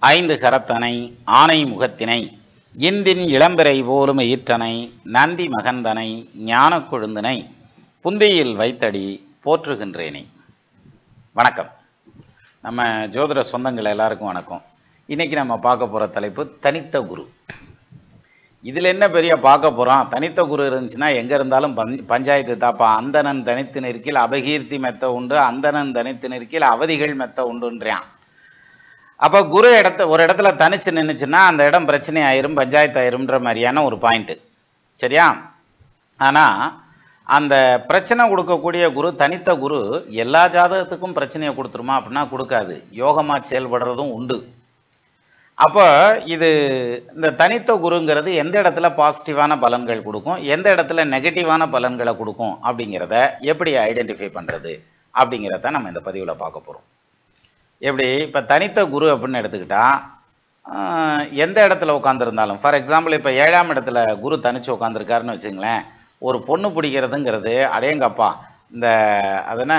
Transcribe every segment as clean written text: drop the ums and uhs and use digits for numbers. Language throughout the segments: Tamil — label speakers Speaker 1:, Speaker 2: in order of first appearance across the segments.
Speaker 1: ஐந்து கரத்தனை ஆனை முகத்தினை இந்தின் இளம்பிறை போலும் ஈற்றனை நந்தி மகந்தனை ஞான கொழுந்தினை புந்தியில் வைத்தடி போற்றுகின்றேனே. வணக்கம். நம்ம ஜோதிட சொந்தங்கள் எல்லாருக்கும் வணக்கம். இன்னைக்கு நம்ம பார்க்க போகிற தலைப்பு தனித்த குரு. இதில் என்ன பெரிய பார்க்க போகிறோம்? தனித்த குரு இருந்துச்சுன்னா எங்கே இருந்தாலும் பஞ்சாயத்து தாப்பா. அந்தணன் தனித்து நிற்கில் அபகீர்த்தி மெத்த உண்டு, அந்தணன் தனித்து நிற்கில் அவதிகள் மெத்த உண்டுன்றான். அப்போ குரு ஒரு இடத்துல தனிச்சு நின்றுச்சுன்னா அந்த இடம் பிரச்சனை ஆயிரும், பஞ்சாயத்து ஆயிரும்ன்ற மாதிரியான ஒரு பாயிண்ட்டு. சரியா? ஆனால் அந்த பிரச்சனை கொடுக்கக்கூடிய குரு, தனித்த குரு எல்லா ஜாதகத்துக்கும் பிரச்சனையை கொடுத்துருமா அப்படின்னா கொடுக்காது. யோகமாக செயல்படுறதும் உண்டு. அப்போ இது இந்த தனித்த குருங்கிறது எந்த இடத்துல பாசிட்டிவான பலன்கள் கொடுக்கும், எந்த இடத்துல நெகட்டிவான பலன்களை கொடுக்கும் அப்படிங்கிறத எப்படி ஐடென்டிஃபை பண்ணுறது அப்படிங்கிறத நம்ம இந்த பதிவில் பார்க்க போகிறோம். எப்படி? இப்போ தனித்த குரு அப்படின்னு எடுத்துக்கிட்டால் எந்த இடத்துல உட்காந்துருந்தாலும், ஃபார் எக்ஸாம்பிள் இப்போ 7ஆம் இடத்துல குரு தனிச்சு உட்காந்துருக்காருன்னு வச்சுங்களேன். ஒரு பொண்ணு பிடிக்கிறதுங்கிறது அடேங்கப்பா, இந்த அதுனா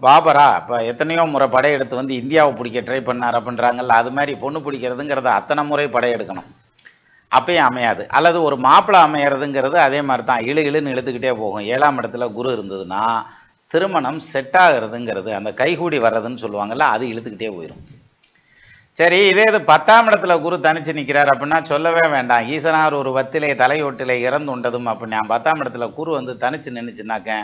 Speaker 1: பாபரா இப்போ எத்தனையோ முறை படையெடுத்து வந்து இந்தியாவை பிடிக்க ட்ரை பண்ணார் அப்படின்றாங்கல்ல, அது மாதிரி பொண்ணு பிடிக்கிறதுங்கிறத அத்தனை முறை படையெடுக்கணும், அப்பயும் அமையாது. அல்லது ஒரு மாப்பிள்ளை அமையிறதுங்கிறது அதே மாதிரி தான், இழுன்னு இழுத்துக்கிட்டே போகும். 7ஆம் இடத்துல குரு இருந்ததுன்னா திருமணம் செட் ஆகிறதுங்கிறது, அந்த கைகூடி வர்றதுன்னு சொல்லுவாங்கல்ல, அது இழுத்துக்கிட்டே போயிடும். சரி, இதே இது 10ஆம் இடத்துல குரு தனிச்சு நிற்கிறார் அப்படின்னா சொல்லவே வேண்டாம். ஈசனார் ஒரு வத்திலே தலையொட்டிலே இறந்து உண்டதும் அப்படின்னா 10ஆம் இடத்துல குரு வந்து தனிச்சு நின்றுச்சுனாக்க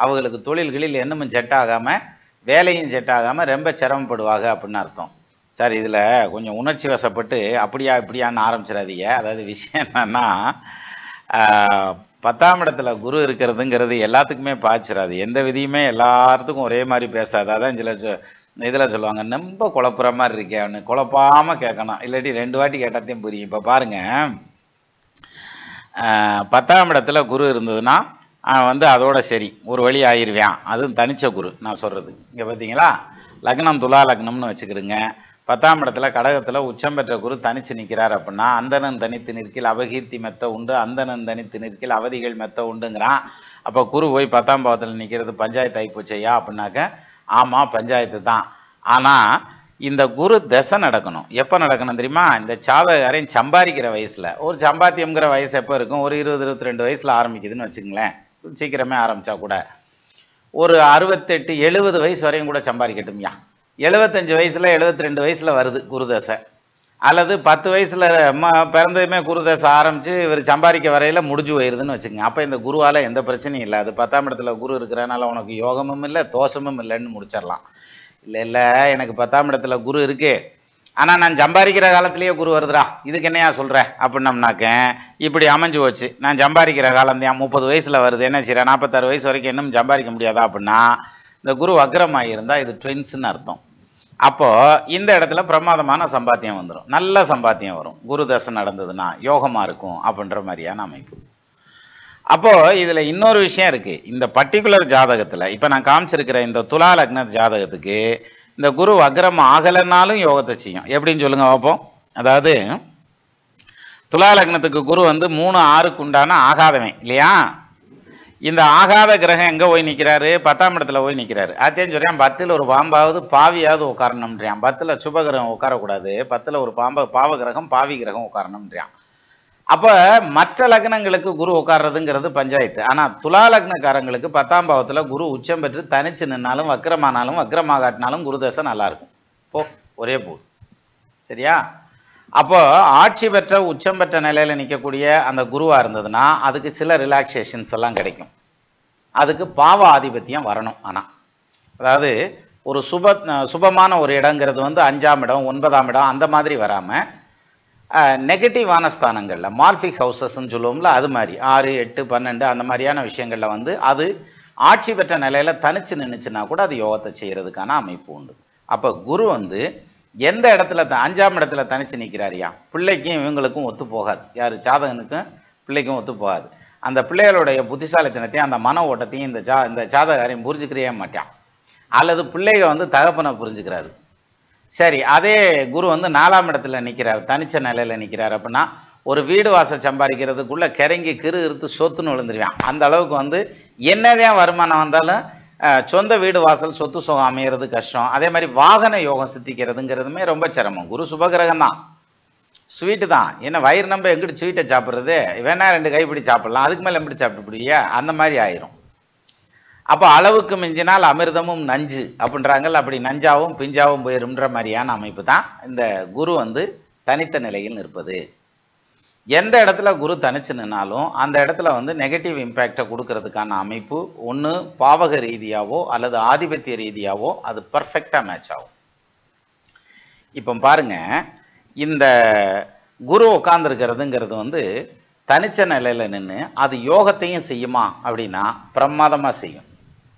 Speaker 1: அவங்களுக்கு தொழில்களில் என்னமும் செட் ஆகாமல், வேலையும் செட் ஆகாமல் ரொம்ப சிரமப்படுவாங்க அப்படின்னு அர்த்தம். சரி, இதில் கொஞ்சம் உணர்ச்சி வசப்பட்டு அப்படியா இப்படியான்னு ஆரம்பிச்சிடாதீங்க. அதாவது விஷயம் என்னன்னா, 10ஆம் இடத்துல குரு இருக்கிறதுங்கிறது எல்லாத்துக்குமே பாய்ச்சிடாது. எந்த விதியுமே எல்லாத்துக்கும் ஒரே மாதிரி பேசாது. அதான் சில இதில் சொல்லுவாங்க, ரொம்ப குழப்புற மாதிரி இருக்கேன்னு. குழப்பாமல் கேட்கணும், இல்லாட்டி 2 வாட்டி கேட்டாத்தையும் புரியும். இப்போ பாருங்கள், 10ஆம் இடத்துல குரு இருந்ததுன்னா வந்து அதோட சரி ஒரு வழி ஆயிடுவேன். அதுவும் தனிச்ச குரு நான் சொல்கிறது. இங்கே பார்த்தீங்களா, லக்னம் துலா லக்னம்னு வச்சுக்கிடுங்க. 10ஆம் இடத்துல கடகத்தில் உச்சம் பெற்ற குரு தனிச்சு நிற்கிறார் அப்படின்னா அந்தணன் தனித்து நிற்கில் அபகீர்த்தி மெத்த உண்டு, அந்தணன் தனித்து நிற்கில் அவதிகள் மெத்த உண்டுங்கிறான். அப்போ குரு போய் 10ஆம் பாவத்தில் நிற்கிறது பஞ்சாயத்து ஆகிப்போச்சையா அப்படின்னாக்க ஆமாம் பஞ்சாயத்து தான். ஆனால் இந்த குரு தசை நடக்கணும். எப்போ நடக்கணும் தெரியுமா? இந்த சாதகாரையும் சம்பாதிக்கிற வயசில். ஒரு சம்பாத்தியம்ங்கிற வயசு எப்போ இருக்கும்? ஒரு 20-22 வயசில் ஆரம்பிக்குதுன்னு வச்சுங்களேன். சீக்கிரமே ஆரம்பித்தா கூட ஒரு 68-70 வயசு வரையும் கூட சம்பாதிக்கட்டும்யா. 75 வயசில் 72 வயசில் வருது குருதசை. அல்லது 10 வயசில் பிறந்ததுமே குருதசை ஆரம்பித்து இவர் சம்பாதிக்க வரையில் முடிஞ்சு போயிடுதுன்னு வச்சுக்கோங்க. அப்போ இந்த குருவால் எந்த பிரச்சனையும் இல்லை. அது 10ஆம் இடத்துல குரு இருக்கிறனால உனக்கு யோகமும் இல்லை தோஷமும் இல்லைன்னு முடிச்சிடலாம். இல்லை எனக்கு 10ஆம் இடத்துல குரு இருக்குது, ஆனால் நான் சம்பாதிக்கிற காலத்திலேயே குரு வருதுடா, இதுக்கு என்னையா சொல்கிறேன் அப்படின்னம்னாக்க இப்படி அமைஞ்சு போச்சு. நான் சம்பாதிக்கிற காலம் தான் 30 வயசில் வருது, என்ன சரி 46 வயசு வரைக்கும் இன்னும் சம்பாதிக்க முடியாதா அப்படின்னா இந்த குரு வக்ரமாக இருந்தால் இது ட்வின்ஸ்ன்னு அர்த்தம். அப்போது இந்த இடத்துல பிரமாதமான சம்பாத்தியம் வந்துடும், நல்ல சம்பாத்தியம் வரும். குரு தசை நடந்ததுன்னா யோகமாக இருக்கும் அப்படின்ற மாதிரியான அமைப்பு. அப்போது இதில் இன்னொரு விஷயம் இருக்குது. இந்த பர்டிகுலர் ஜாதகத்தில் இப்போ நான் காமிச்சிருக்கிற இந்த துலா லக்ன ஜாதகத்துக்கு இந்த குரு வக்ரம் ஆகலைன்னாலும் யோகத்தை செய்யும். எப்படின்னு சொல்லுங்க பார்ப்போம். அதாவது துலா லக்னத்துக்கு குரு வந்து 3-6க்கு உண்டான ஆகாதவன் இல்லையா? இந்த ஆகாத கிரகம் எங்கே போய் நிற்கிறாரு? 10ஆம் இடத்துல போய் நிற்கிறாரு. அதையும் சொல்கிறேன், 10ல் ஒரு பாம்பாவது பாவியாவது உட்காரணும்ன்றான். 10ல் சுபகிரகம் உட்காரக்கூடாது, 10ல் ஒரு பாவ கிரகம் பாவி கிரகம் உட்காரணும்ன்றான். அப்போ மற்ற லக்னங்களுக்கு குரு உட்கார்றதுங்கிறது பஞ்சாயத்து. ஆனால் துலா லக்னக்காரங்களுக்கு 10ஆம் பாவத்தில் குரு உச்சம் பெற்று தனிச்சு நின்னாலும் வக்ரமானாலும் வக்ரமாக காட்டினாலும் குரு தசை நல்லாயிருக்கும். ஒரே போ. சரியா? அப்போ ஆட்சி பெற்ற உச்சம் பெற்ற நிலையில் நிற்கக்கூடிய அந்த குருவாக இருந்ததுன்னா அதுக்கு சில ரிலாக்ஸேஷன்ஸ் எல்லாம் கிடைக்கும். அதுக்கு பாவ ஆதிபத்தியம் வரணும். ஆனால் அதாவது ஒரு சுபமான ஒரு இடங்கிறது வந்து 5ஆம் இடம் 9ஆம் இடம் அந்த மாதிரி வராமல் நெகட்டிவான ஸ்தானங்களில் மால்ஃபிக் ஹவுசஸ்ன்னு சொல்லுவோம்ல, அது மாதிரி 6, 8, 12 அந்த மாதிரியான விஷயங்களில் வந்து அது ஆட்சி பெற்ற நிலையில் தனிச்சு நின்றுச்சுன்னா கூட அது யோகத்தை செய்கிறதுக்கான அமைப்பு உண்டு. அப்போ குரு வந்து எந்த இடத்துல 5ஆம் இடத்துல தனிச்சு நிற்கிறாரியா, பிள்ளைக்கும் இவங்களுக்கும் ஒத்து போகாது. யார்? ஜாதகனுக்கும் பிள்ளைக்கும் ஒத்து போகாது. அந்த பிள்ளைகளுடைய புத்திசாலித்தனத்தையும் அந்த மன ஓட்டத்தையும் இந்த ஜாதகாரையும் புரிஞ்சுக்கிறே மாட்டான். அல்லது பிள்ளைக வந்து தகப்பனை புரிஞ்சுக்கிறாரு. சரி, அதே குரு வந்து 4ஆம் இடத்துல நிற்கிறார், தனிச்ச நிலையில் நிற்கிறார் அப்படின்னா ஒரு வீடு வாசல் சம்பாதிக்கிறதுக்குள்ளே கிறங்கி கிறு இருத்து சொத்துன்னு விழுந்துருவான். அந்த அளவுக்கு வந்து என்னதான் வருமானம் வந்தாலும் சொந்த வீடு வாசல் சொத்து சுகம் அமையிறது கஷ்டம். அதே மாதிரி வாகன யோகம் சித்திக்கிறதுங்கிறதுமே ரொம்ப சிரமம். குரு சுபகிரகம் தான், ஸ்வீட்டு தான். என்ன வயிறு நம்ம எங்கிட்டு ஸ்வீட்டை சாப்பிட்றது, வேணா 2 கைப்பிடி சாப்பிடலாம், அதுக்கு மேலே எப்படி சாப்பிட்டுப்பிடியா, அந்த மாதிரி ஆயிரும். அப்போ அளவுக்கு மிஞ்சினால் அமிர்தமும் நஞ்சு அப்படின்றாங்கல்ல, அப்படி நஞ்சாவும் பிஞ்சாவும் போயிரும்ன்ற மாதிரியான அமைப்பு தான் இந்த குரு வந்து தனித்த நிலையில் நிற்பது. எந்த இடத்துல குரு தனிச்சு நின்னாலும் அந்த இடத்துல வந்து நெகட்டிவ் இம்பேக்டை கொடுக்கறதுக்கான அமைப்பு ஒன்று பாவக ரீதியாவோ அல்லது ஆதிபத்திய ரீதியாவோ அது பர்ஃபெக்டாக மேட்ச் ஆகும். இப்போ பாருங்க, இந்த குரு உட்கார்ந்துருக்கிறதுங்கிறது வந்து தனிச்ச நிலையில் நின்று அது யோகத்தையும் செய்யுமா அப்படின்னா பிரமாதமாக செய்யும்.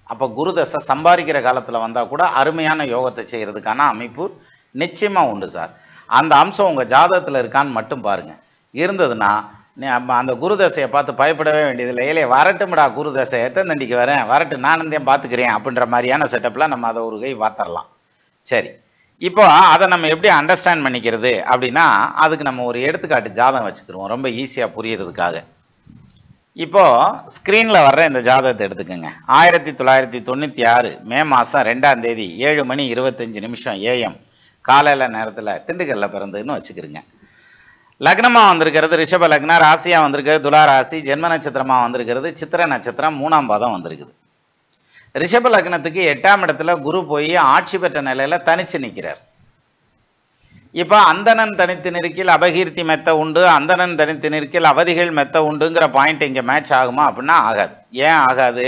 Speaker 1: அப்போ குரு தசை சம்பாதிக்கிற காலத்தில் வந்தால் கூட அருமையான யோகத்தை செய்கிறதுக்கான அமைப்பு நிச்சயமாக உண்டு சார். அந்த அம்சம் உங்கள் ஜாதகத்தில் இருக்கான்னு மட்டும் பாருங்கள். இருந்ததுன்னா அந்த குரு தசையை பார்த்து பயப்படவே வேண்டியதில்லை. ஏலே வரட்டும்டா குரு தசை, எத்தனை தண்டிக்கு வரேன், வரட்டு நானும் தான் பார்த்துக்கிறேன் அப்படின்ற மாதிரியான செட்டப்பில் நம்ம அதை ஒரு கை பார்த்துடலாம். சரி, இப்போ அதை நம்ம எப்படி அண்டர்ஸ்டாண்ட் பண்ணிக்கிறது அப்படின்னா அதுக்கு நம்ம ஒரு எடுத்துக்காட்டு ஜாதகம் வச்சுக்கிறோம் ரொம்ப ஈஸியாக புரியறதுக்காக. இப்போ ஸ்க்ரீனில் வர்ற இந்த ஜாதகத்தை எடுத்துக்கோங்க. 1996 மே மாதம் 2ஆம் தேதி 7:25 AM காலையில் நேரத்தில் திண்டுக்கல்ல பிறந்ததுன்னு வச்சுக்கிறோங்க. லக்னமாக வந்திருக்கிறது ரிஷப லக்னம், ராசியாக வந்திருக்கிறது துலா ராசி, ஜென்ம நட்சத்திரமாக வந்திருக்கிறது சித்திர நட்சத்திரம், 3ஆம் பாதம் வந்திருக்குது. ரிஷப லக்னத்துக்கு 8ஆம் இடத்துல குரு போய் ஆட்சி பெற்ற நிலையில தனிச்சு நிற்கிறார். இப்போ அந்தணன் தனித்து நிற்கில் அபகீர்த்தி மெத்த உண்டு, அந்தணன் தனித்து நிற்கில் அவதிகள் மெத்த உண்டுங்கிற பாயிண்ட் இங்கே மேட்ச் ஆகுமா அப்படின்னா ஆகாது. ஏன் ஆகாது?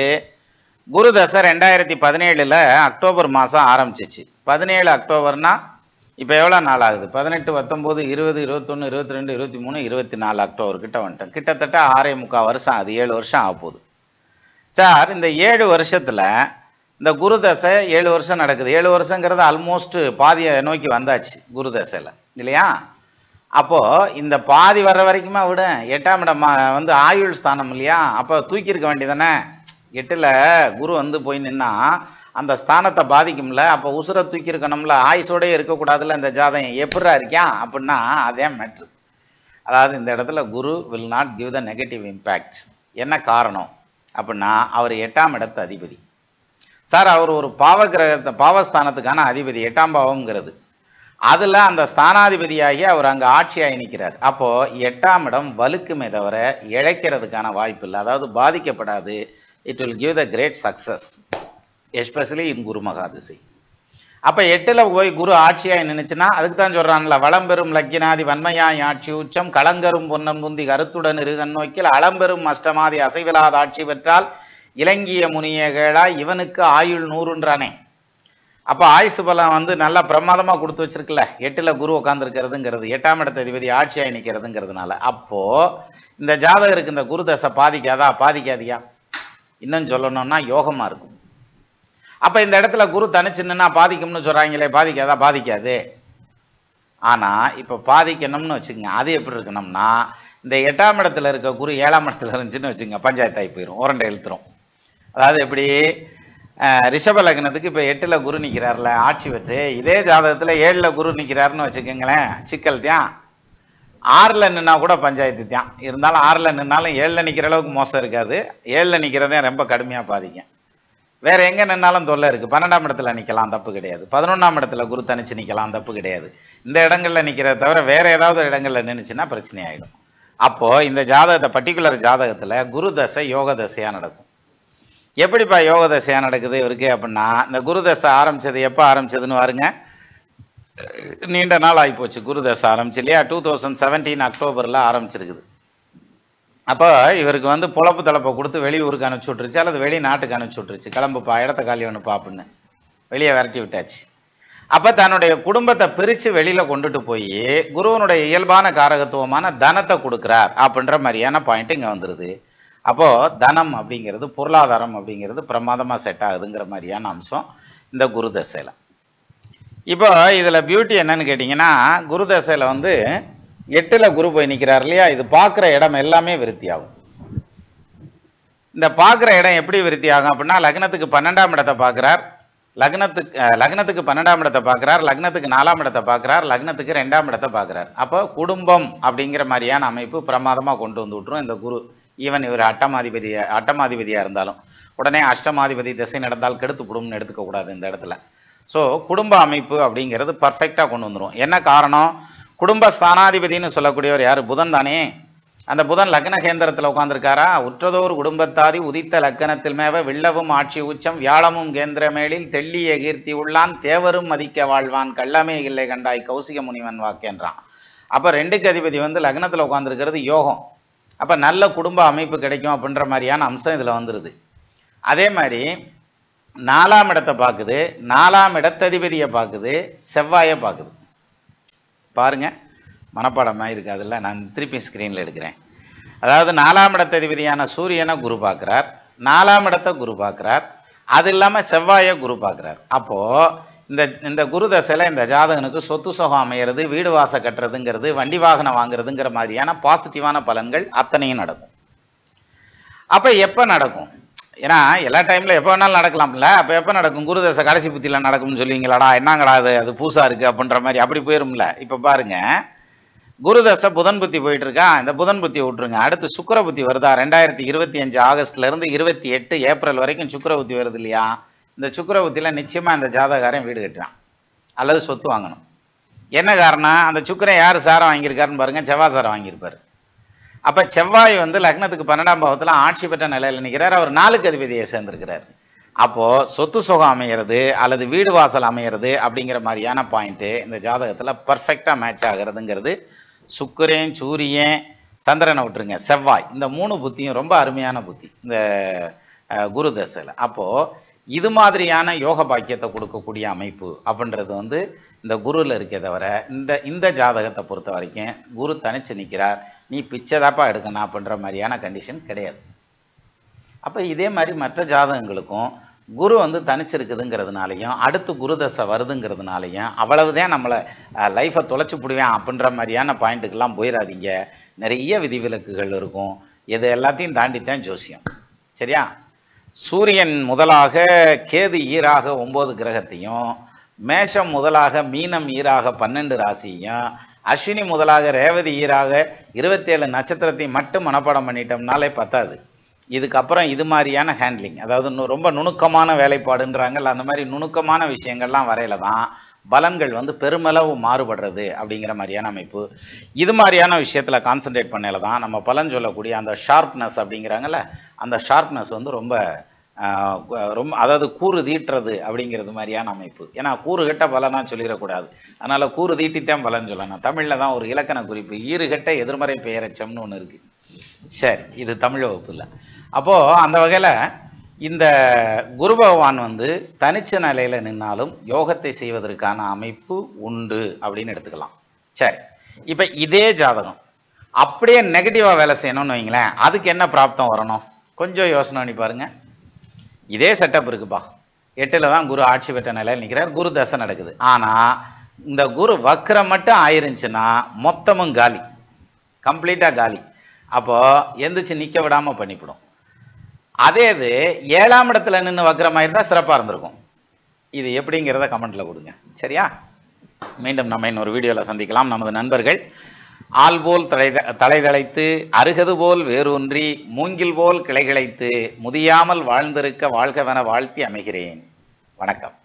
Speaker 1: குரு தசை 2017 அக்டோபர் மாதம் ஆரம்பிச்சிச்சு. 17 அக்டோபர்னா இப்போ எவ்வளோ நாள் ஆகுது? 18, 19, 20, 21, 22, 23, 24 அக்டோபர் கிட்ட வந்துட்டோம். கிட்டத்தட்ட 6.25 வருஷம், அது 7 வருஷம் ஆக போகுது சார். இந்த 7 வருஷத்தில் இந்த குரு தசை 7 வருஷம் நடக்குது. 7 வருஷங்கிறது ஆல்மோஸ்ட் பாதியை நோக்கி வந்தாச்சு குரு தசையில் இல்லையா? அப்போது இந்த பாதி வர்ற வரைக்குமா விட 8ஆம் இடம் வந்து ஆயுள் ஸ்தானம் இல்லையா? அப்போ தூக்கியிருக்க வேண்டியதானே. 8ல் குரு வந்து போய் நின்னா அந்த ஸ்தானத்தை பாதிக்கும்ல, அப்போ உசுரை தூக்கி இருக்கணும்ல, ஆயுசோடய இருக்கக்கூடாதுல்ல இந்த ஜாதகம். எப்படா இருக்கான் அப்படின்னா அதே மேட்ரு. அதாவது இந்த இடத்துல Guru will not give the negative impact. என்ன காரணம் அப்படின்னா அவர் 8ஆம் இடத்து அதிபதி சார். அவர் ஒரு பாவகிரகத்தை பாவஸ்தானத்துக்கான அதிபதி, 8ஆம் பாவம்ங்கிறது. அதில் அந்த ஸ்தானாதிபதியாகி அவர் அங்கே ஆட்சியாகி நிற்கிறார். அப்போது 8ஆம் இடம் வலுக்குமே தவிர இழைக்கிறதுக்கான வாய்ப்பு இல்லை, அதாவது பாதிக்கப்படாது. It will give the great success especially in Guru மகாதிசை. அப்போ 8ல் போய் குரு ஆட்சியாகி நினைச்சுன்னா அதுக்கு தான் சொல்கிறான்ல, வளம்பெரும் லக்கினாதி வன்மையாய் ஆட்சி உச்சம் களங்கரும் பொன்னம் புந்தி கருத்துடன் இருகன் நோக்கில் அளம்பெரும் அஷ்டமாதி அசைவிலாத ஆட்சி பெற்றால் இலங்கிய முனிய கேளா இவனுக்கு ஆயுள் 100ன்றானே. அப்போ ஆயுசு பலம் வந்து நல்லா பிரமாதமாக கொடுத்து வச்சிருக்குல்ல 8ல் குரு உட்காந்துருக்கிறதுங்கிறது, 8ஆம் இடத்த அதிபதி ஆட்சியாகி நிற்கிறதுங்கிறதுனால. அப்போது இந்த ஜாதகருக்கு இந்த குரு தசை பாதிக்காதா? பாதிக்காதியா? இன்னும் சொல்லணும்னா யோகமாக இருக்கும். அப்போ இந்த இடத்துல குரு தனிச்சுன்னா பாதிக்கும்னு சொல்கிறாங்களே, பாதிக்காதா? பாதிக்காது. ஆனால் இப்போ பாதிக்கணும்னு வச்சுக்கோங்க. அது எப்படி இருக்கணும்னா இந்த 8ஆம் இடத்துல இருக்க குரு 7ஆம் இடத்துல இருந்துச்சுன்னு வச்சுக்கோங்க, பஞ்சாயத்தாகி போயிடும், உரண்டை இழுத்துரும். அதாவது எப்படி ரிஷப லக்னத்துக்கு இப்போ 8ல் குரு நிற்கிறார்ல ஆட்சி பெற்று, இதே ஜாதகத்தில் 7ல் குரு நிற்கிறாருன்னு வச்சுக்கோங்களேன், சிக்கல் தான். 6ல் நின்னா கூட பஞ்சாயத்து தான். இருந்தாலும் 6ல் நின்னாலும் 7ல் நிற்கிற அளவுக்கு மோசம் இருக்காது. 7ல் நிற்கிறதே ரொம்ப கடுமையாக பாதிக்கும். வேற எங்கே நின்னாலும் தொல்லை இருக்குது. 12ஆம் இடத்துல நிற்கலாம், தப்பு கிடையாது. 11ஆம் இடத்துல குரு தனிச்சு நிற்கலாம், தப்பு கிடையாது. இந்த இடங்களில் நிற்கிறத தவிர வேற ஏதாவது இடங்களில் நின்றுச்சுன்னா பிரச்சனை ஆகிடும். அப்போது இந்த ஜாதகத்தை பர்டிகுலர் ஜாதகத்தில் குரு தசை யோக தசையாக நடக்கும். எப்படிப்பா யோக தசையாக நடக்குது இவருக்கு அப்படின்னா, இந்த குரு தசை ஆரம்பித்தது எப்போ ஆரம்பிச்சதுன்னு பாருங்க, நீண்ட நாள் ஆகிப்போச்சு. குரு தசை ஆரம்பிச்சு இல்லையா? 2017 அக்டோபரில் ஆரம்பிச்சிருக்குது. அப்போ இவருக்கு வந்து பொழப்பு தலைப்பை கொடுத்து வெளியூருக்கு அனுப்பிச்சி விட்டுருச்சு, அல்லது வெளிநாட்டுக்கு அனுப்பிச்சி விட்டுருச்சு. கிளம்புப்பா, இடத்த காலி ஒன்றுப்பா அப்படின்னு வெளியே விரட்டி விட்டாச்சு. அப்போ தன்னுடைய குடும்பத்தை பிரித்து வெளியில் கொண்டுட்டு போய் குருவனுடைய இயல்பான காரகத்துவமான தனத்தை கொடுக்குறார் அப்படின்ற மாதிரியான பாயிண்ட் இங்கே வந்துடுது. அப்போது தனம் அப்படிங்கிறது, பொருளாதாரம் அப்படிங்கிறது பிரமாதமாக செட் ஆகுதுங்கிற மாதிரியான அம்சம் இந்த குரு தசையில். இப்போ இதில் பியூட்டி என்னன்னு கேட்டிங்கன்னா, குரு தசையில் வந்து 8ல் குரு போய் நிற்கிறார் இல்லையா? இது பார்க்குற இடம் எல்லாமே விருத்தி ஆகும். இந்த பார்க்குற இடம் எப்படி விருத்தி ஆகும் அப்படின்னா, லக்னத்துக்கு 12ஆம் இடத்தை பார்க்குறார், லக்னத்துக்கு 12ஆம் இடத்தை பார்க்குறார், லக்னத்துக்கு 4ஆம் இடத்தை பார்க்குறார், லக்னத்துக்கு 2ஆம் இடத்தை பார்க்குறார். அப்போ குடும்பம் அப்படிங்கிற மாதிரியான அமைப்பு பிரமாதமாக கொண்டு வந்து விட்டுரும் இந்த குரு. ஈவன் இவர் அட்டமாதிபதியாக இருந்தாலும் உடனே அஷ்டமாதிபதி திசை நடந்தால் கெடுத்து விடும்னு எடுத்துக்க கூடாது இந்த இடத்துல. ஸோ குடும்ப அமைப்பு அப்படிங்கிறது பர்ஃபெக்டாக கொண்டு வந்துடும். என்ன காரணம்? குடும்ப ஸ்தானாதிபதினு சொல்லக்கூடியவர் யார்? புதன் தானே. அந்த புதன் லக்ன கேந்திரத்தில் உட்கார்ந்துருக்காரா? உற்றதோர் குடும்பத்தாதி உதித்த லக்கணத்தில் மேவ வில்லவும் ஆட்சி உச்சம் வியாழமும் கேந்திரமேலில் தெள்ளிய கீர்த்தி உள்ளான் தேவரும் மதிக்க வாழ்வான் கள்ளமே இல்லை கண்டாய் கௌசிக முனிவன் வாக்கேன்றான். அப்போ 2க்கு அதிபதி வந்து லக்னத்தில் உட்காந்துருக்கிறது யோகம். அப்போ நல்ல குடும்ப அமைப்பு கிடைக்கும் அப்படின்ற மாதிரியான அம்சம் இதில் வந்துடுது. அதே மாதிரி 4ஆம் இடத்தை பார்க்குது, 4ஆம் இடத்ததிபதியை பார்க்குது, செவ்வாயை பார்க்குது. பாருங்க, மனப்பாடமாக இருக்காதுல்ல, நான் திருப்பி ஸ்க்ரீனில் எடுக்கிறேன். அதாவது 4ஆம் இடத்ததிபதியான சூரியனை குரு பார்க்குறார், 4ஆம் இடத்தை குரு பார்க்குறார், அது இல்லாமல் செவ்வாயை குரு பார்க்குறார். அப்போது இந்த குரு தசையில் இந்த ஜாதகனுக்கு சொத்து சுகம் அமையிறது, வீடு வாச கட்டுறதுங்கிறது, வண்டி வாகனம் வாங்குறதுங்கிற மாதிரியான பாசிட்டிவான பலன்கள் அத்தனையும் நடக்கும். அப்போ எப்போ நடக்கும்? ஏன்னா எல்லா டைமில் எப்போ வேணாலும் நடக்கலாம்ல. அப்போ எப்போ நடக்கும்? குரு தசை கடைசி புத்தியில் நடக்கும்னு சொல்லுவீங்களாடா, என்னங்கடா அது பூசா இருக்குது அப்படின்ற மாதிரி அப்படி போயிரும்ல. இப்போ பாருங்க, குரு தசை புதன் புத்தி போயிட்டு இருக்கா, இந்த புதன் புத்தியை விட்டுருங்க. அடுத்து சுக்கிர புத்தி வருதா? 2025 ஆகஸ்ட்லேருந்து 28 ஏப்ரல் வரைக்கும் சுக்கிர புத்தி வருது இல்லையா? இந்த சுக்கிர புத்தியில் நிச்சயமாக இந்த ஜாதகாரன் வீடு கட்டுறான் அல்லது சொத்து வாங்கணும். என்ன காரணம்? அந்த சுக்கிரன் யார் சாரம் வாங்கியிருக்காருன்னு பாருங்க, செவ்வாய் சாரம் வாங்கியிருப்பார். அப்போ செவ்வாய் வந்து லக்னத்துக்கு 12ஆம் பாவத்தில் ஆட்சி பெற்ற நிலையில் நிற்கிறார். அவர் 4க்கு அதிபதியை சேர்ந்திருக்கிறார். அப்போது சொத்து சுகம் அமையிறது அல்லது வீடு வாசல் அமையிறது அப்படிங்கிற மாதிரியான பாயிண்ட்டு இந்த ஜாதகத்தில் பர்ஃபெக்டாக மேட்ச் ஆகிறதுங்கிறது சுக்கிரன், சூரியன், சந்திரனை விட்டுருங்க, செவ்வாய், இந்த 3 புத்தியும் ரொம்ப அருமையான புத்தி இந்த குரு தசையில். அப்போது இது மாதிரியான யோக பாக்கியத்தை கொடுக்கக்கூடிய அமைப்பு அப்படின்றது வந்து இந்த குருவில் இருக்கே தவிர இந்த ஜாதகத்தை பொறுத்த வரைக்கும் குரு தனிச்சு நிற்கிறார், நீ பிச்சைதாப்பா எடுக்கணும் அப்படின்ற மாதிரியான கண்டிஷன் கிடையாது. அப்போ இதே மாதிரி மற்ற ஜாதகங்களுக்கும் குரு வந்து தனிச்சிருக்குதுங்கிறதுனாலையும் அடுத்து குரு தசை வருதுங்கிறதுனாலையும் அவ்வளவுதான் நம்மளை லைஃப்பை தொலைச்சி போடுவேன் அப்படின்ற மாதிரியான பாயிண்ட்டுக்கெல்லாம் போயிடாதீங்க. நிறைய விதிவிலக்குகள் இருக்கும். இது எல்லாத்தையும் தாண்டித்தான் ஜோசியம். சரியா? சூரியன் முதலாக கேது ஈராக 9 கிரகத்தையும், மேஷம் முதலாக மீனம் ஈராக 12 ராசியையும், அஸ்வினி முதலாக ரேவதி ஈராக 27 நட்சத்திரத்தையும் மட்டும் மனப்பாடம் பண்ணிட்டோம்னாலே பத்தாது. இதுக்கப்புறம் இது மாதிரியான ஹேண்ட்லிங், அதாவது ரொம்ப நுணுக்கமான வேலைப்பாடுன்றாங்கல்ல, அந்த மாதிரி நுணுக்கமான விஷயங்கள்லாம் வரையில தான் பலன்கள் வந்து பெருமளவு மாறுபடுறது அப்படிங்கிற மாதிரியான அமைப்பு. இது மாதிரியான விஷயத்தில் கான்சன்ட்ரேட் பண்ணல தான் நம்ம பலன் சொல்லக்கூடிய அந்த ஷார்ப்னஸ் அப்படிங்கிறாங்கல்ல, அந்த ஷார்ப்னஸ் வந்து ரொம்ப அதாவது கூறு தீட்டுறது அப்படிங்கிறது மாதிரியான அமைப்பு. ஏன்னா கூறுகட்ட பலனாக சொல்லிடக்கூடாது, அதனால் கூறு தீட்டித்தான் பலன் சொல்லணும். தமிழில் தான் ஒரு இலக்கண குறிப்பு, ஈறுகட்ட எதிர்மறை பெயரச்சம்னு ஒன்று இருக்குது. சரி, இது தமிழ் வகுப்பு இல்லை. அப்போது அந்த வகையில் இந்த குரு பகவான் வந்து தனிச்ச நிலையில் நின்னாலும் யோகத்தை செய்வதற்கான அமைப்பு உண்டு அப்படின்னு எடுத்துக்கலாம். சரி, இப்போ இதே ஜாதகம் அப்படியே நெகட்டிவாக வேலை செய்யணும்னு வைங்களேன், அதுக்கு என்ன பிராப்தம் வரணும்? கொஞ்சம் யோசனை பண்ணி பாருங்க. இதே செட்டப் இருக்குப்பா, 8ல் தான் குரு ஆட்சி பெற்ற நிலையில் நிற்கிறார், குரு தசை நடக்குது. ஆனால் இந்த குரு வக்ரம் மட்டும் ஆயிருந்துச்சுன்னா மொத்தமும் காலி, கம்ப்ளீட்டாக காலி. அப்போது எந்திரிச்சு நிற்க விடாமல் பண்ணிவிடும். அதே இது 7ஆம் இடத்துல நின்று வக்ரமாயிருந்தா சிறப்பாக இருந்திருக்கும். இது எப்படிங்கிறத கமெண்ட்ல கொடுங்க. சரியா? மீண்டும் நம்ம இன்னொரு வீடியோவில் சந்திக்கலாம். நமது நண்பர்கள் ஆள் போல் தலைதளைத்து அருகது போல் வேரூன்றி மூங்கில் போல் கிளைகிளைத்து முதியாமல் வாழ்ந்திருக்க வாழ்கவென வாழ்த்தி அமைகிறேன். வணக்கம்.